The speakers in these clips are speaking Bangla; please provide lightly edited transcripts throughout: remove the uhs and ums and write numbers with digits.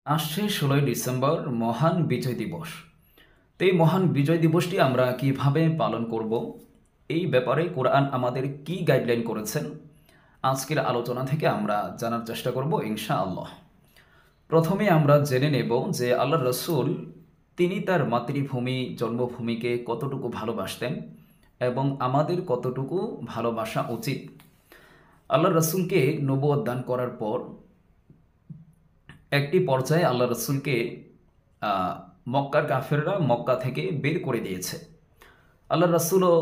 আসছে ১৬ই ডিসেম্বর মহান বিজয় দিবস। তো এই মহান বিজয় দিবসটি আমরা কিভাবে পালন করব, এই ব্যাপারে কোরআন আমাদের কি গাইডলাইন করেছেন, আজকের আলোচনা থেকে আমরা জানার চেষ্টা করব ইনশাআল্লাহ। প্রথমে আমরা জেনে নেব যে আল্লাহ রসুল তিনি তার মাতৃভূমি জন্মভূমিকে কতটুকু ভালোবাসতেন এবং আমাদের কতটুকু ভালোবাসা উচিত। আল্লাহ রসুলকে নবুয়ত দান করার পর একটি পর্যায়ে আল্লাহ রসুলকে মক্কার কাফেররা মক্কা থেকে বের করে দিয়েছে। আল্লাহ রসুলও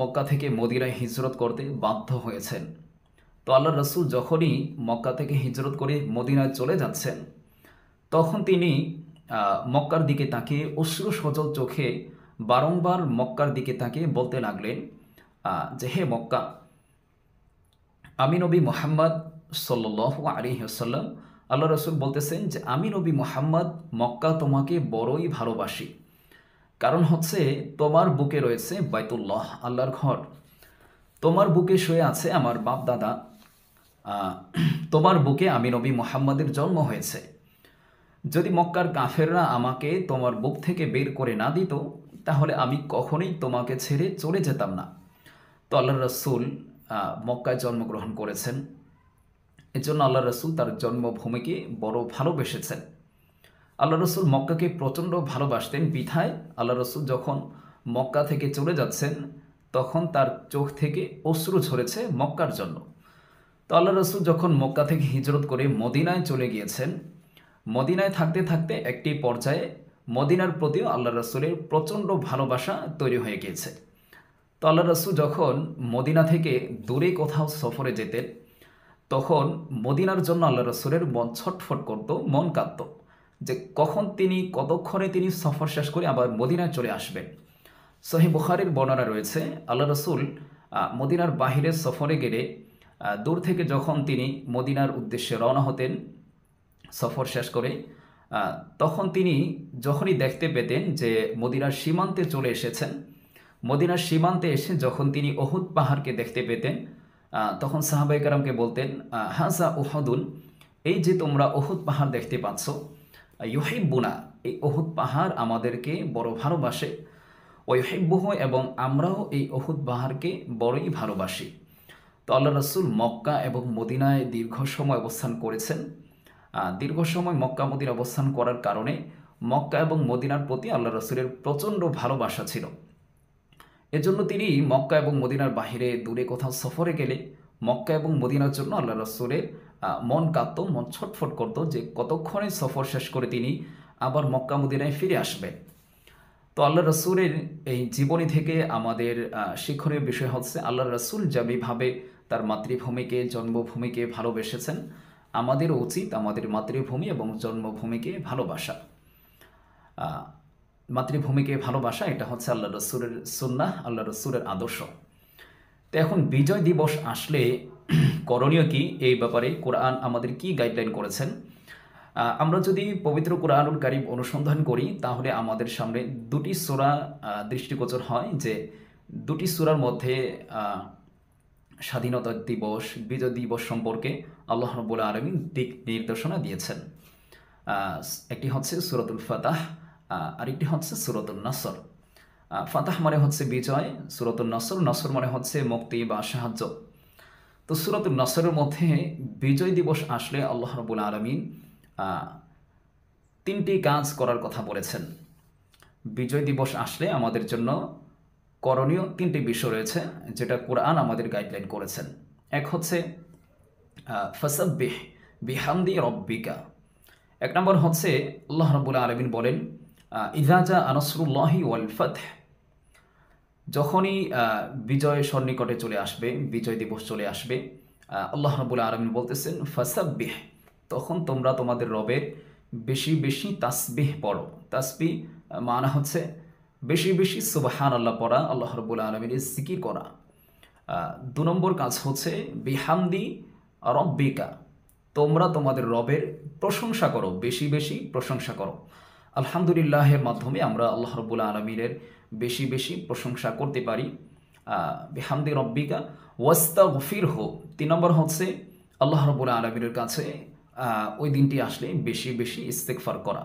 মক্কা থেকে মদিনায় হিজরত করতে বাধ্য হয়েছেন। তো আল্লাহ রসুল যখনই মক্কা থেকে হিজরত করে মদিনায় চলে যাচ্ছেন, তখন তিনি মক্কার দিকে তাকিয়ে অশ্রু সজল চোখে বারংবার মক্কার দিকে তাকিয়ে বলতে লাগলেন যে হে মক্কা, আমি নবী মুহাম্মদ সাল্লাল্লাহু আলাইহি ওয়াসাল্লাম, আল্লাহ রসুল বলতেছেন যে আমি নবী মুহাম্মদ মক্কা তোমাকে বড়ই ভালোবাসি। কারণ হচ্ছে তোমার বুকে রয়েছে বাইতুল্লাহ, আল্লাহর ঘর। তোমার বুকে শুয়ে আছে আমার বাপ দাদা। তোমার বুকে আমি নবী মুহাম্মদের জন্ম হয়েছে। যদি মক্কার কাফেররা আমাকে তোমার বুক থেকে বের করে না দিত, তাহলে আমি কখনোই তোমাকে ছেড়ে চলে যেতাম না। তো আল্লাহ রসুল মক্কায় জন্মগ্রহণ করেছেন। এজন্য আল্লাহ রসুল তার জন্মভূমিকে বড় ভালোবেসেছেন। আল্লাহ রসুল মক্কাকে প্রচণ্ড ভালোবাসতেন বিধায় আল্লাহ রসুল যখন মক্কা থেকে চলে যাচ্ছেন, তখন তার চোখ থেকে অশ্রু ঝরেছে মক্কার জন্য। তো আল্লাহ রসুল যখন মক্কা থেকে হিজরত করে মদিনায় চলে গিয়েছেন, মদিনায় থাকতে থাকতে একটি পর্যায়ে মদিনার প্রতিও আল্লাহ রসুলের প্রচণ্ড ভালোবাসা তৈরি হয়ে গিয়েছে। তো আল্লাহ রসুল যখন মদিনা থেকে দূরে কোথাও সফরে যেতেন, তখন মদিনার জন্য আল্লাহ রসুলের মন ছটফট করত, মন কাঁদত যে কখন তিনি কতক্ষণে তিনি সফর শেষ করে আবার মদিনায় চলে আসবেন। সহিহ বুখারীর বর্ণনা রয়েছে, আল্লাহ রসুল মদিনার বাহিরে সফরে গেলে দূর থেকে যখন তিনি মদিনার উদ্দেশ্যে রওনা হতেন সফর শেষ করে, তখন তিনি যখনই দেখতে পেতেন যে মদিনার সীমান্তে চলে এসেছেন, মদিনার সীমান্তে এসে যখন তিনি উহুদ পাহাড়কে দেখতে পেতেন, তখন সাহাবায়ে কেরামকে বলতেন, হাজা উহুদুন, এই যে তোমরা উহুদ পাহাড় দেখতে পাচ্ছ, ইউহিব্বুনা, এই উহুদ পাহাড় আমাদেরকে বড় ভালোবাসে, ওয়ুহিব্বুহু, এবং আমরাও এই উহুদ পাহাড়কে বড়ই ভালোবাসি। তো আল্লাহ রসুল মক্কা এবং মদিনায় দীর্ঘ সময় অবস্থান করেছেন। দীর্ঘ সময় মক্কা মদিনা অবস্থান করার কারণে মক্কা এবং মদিনার প্রতি আল্লাহ রসুলের প্রচণ্ড ভালোবাসা ছিল। এজন্য তিনি মক্কা এবং মদিনার বাহিরে দূরে কোথাও সফরে গেলে মক্কা এবং মদিনার জন্য আল্লাহ রসুলের মন কাঁদত, মন ছটফট করত যে কতক্ষণে সফর শেষ করে তিনি আবার মক্কা মদিনায় ফিরে আসবেন। তো আল্লাহ রসুলের এই জীবনী থেকে আমাদের শিক্ষণীয় বিষয় হচ্ছে আল্লাহ রসুল যেভাবে তার মাতৃভূমিকে জন্মভূমিকে ভালোবেসেছেন, আমাদেরও উচিত আমাদের মাতৃভূমি এবং জন্মভূমিকে ভালোবাসা। মাতৃভূমিকে ভালোবাসা, এটা হচ্ছে আল্লাহ রসুলের সুন্নাহ, আল্লাহ রসুলের আদর্শ। তো এখন বিজয় দিবস আসলে করণীয় কি, এই ব্যাপারে কোরআন আমাদের কি গাইডলাইন করেছেন। আমরা যদি পবিত্র কোরআনুল কারীম অনুসন্ধান করি, তাহলে আমাদের সামনে দুটি সূরা দৃষ্টিগোচর হয়, যে দুটি সূরার মধ্যে স্বাধীনতা দিবস, বিজয় দিবস সম্পর্কে আল্লাহ রাব্বুল আলামিন দিক নির্দেশনা দিয়েছেন। একটি হচ্ছে সূরাতুল ফাতাহ, আরেকটি হচ্ছে সূরাতুন নাসর। ফাতাহ মানে হচ্ছে বিজয়, সূরাতুন নাসর, নাসর মানে হচ্ছে মুক্তি বা সাহায্য। তো সূরাতুন নাসরের মধ্যে বিজয় দিবস আসলে আল্লাহ রাব্বুল আলামিন তিনটি কাজ করার কথা বলেছেন। বিজয় দিবস আসলে আমাদের জন্য করণীয় তিনটি বিষয় রয়েছে, যেটা কোরআন আমাদের গাইডলাইন করেছেন। এক হচ্ছে ফাসাব্বিহ বিহামদি রব্বিকা। এক নম্বর হচ্ছে আল্লাহ রাব্বুল আলামিন বলেন, ইযা জাআ নাসরুল্লাহি ওয়াল ফাতহ, যখনই বিজয় সন্নিকটে চলে আসবে, বিজয় দিবস চলে আসবে, আল্লাহ রাব্বুল আলামিন বলতেছেন ফাসাব্বিহ, তখন তোমরা তোমাদের রবের বেশি বেশি তাসবিহ পড়ো। তাসবিহ মানা হচ্ছে বেশি বেশি সুবহানাল্লাহ পড়া, আল্লাহ রাব্বুল আলামিনের জিকির করা। দু নম্বর কাজ হচ্ছে বিহামদি রব্বিকা, তোমরা তোমাদের রবের প্রশংসা করো, বেশি বেশি প্রশংসা করো। আলহামদুলিল্লাহের মাধ্যমে আমরা আল্লাহ রাব্বুল আলামিনের বেশি বেশি প্রশংসা করতে পারি। বিহামদি রব্বিকা ওয়াস্তাগফিরহু, তিন নম্বর হচ্ছে আল্লাহ রাব্বুল আলামিনের কাছে ওই দিনটি আসলে বেশি বেশি ইস্তেগফার করা।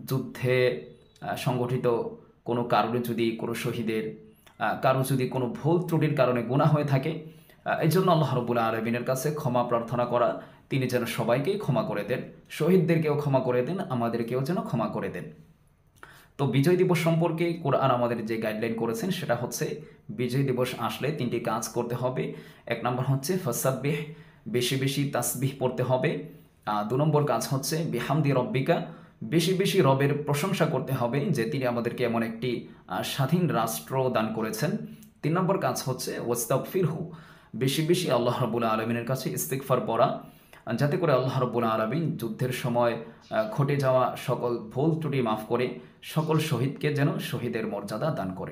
যুদ্ধে সংগঠিত কোনো কারণে যদি কোনো শহীদের কারো যদি কোনো ভুল ত্রুটির কারণে গুনাহ হয়ে থাকে, এই জন্য আল্লাহ রাব্বুল আলামিনের কাছে ক্ষমা প্রার্থনা করা, তিনি যেন সবাইকেই ক্ষমা করে দেন, শহীদদেরকেও ক্ষমা করে দেন, আমাদেরকেও যেন ক্ষমা করে দেন। তো বিজয় দিবস সম্পর্কে কোরআন আমাদের যে গাইডলাইন করেছেন সেটা হচ্ছে, বিজয় দিবস আসলে 3টি কাজ করতে হবে। 1 নম্বর হচ্ছে ফাসাব্বিহ, বেশি বেশি তাসবিহ পড়তে হবে। 2 নম্বর কাজ হচ্ছে বিহামদি রব্বিকা, বেশি বেশি রবের প্রশংসা করতে হবে যে তিনি আমাদেরকে এমন একটি স্বাধীন রাষ্ট্র দান করেছেন। 3 নম্বর কাজ হচ্ছে ওয়াস্তাগফিরহু, বেশি বেশি আল্লাহ রাব্বুল আলামিনের কাছে ইস্তিগফার পড়া, যাতে করে আল্লাহ রাব্বুল আলামিন যুদ্ধের সময় ঘটে যাওয়া সকল ভুল ত্রুটি মাফ করে সকল শহীদকে যেন শহীদের মর্যাদা দান করে।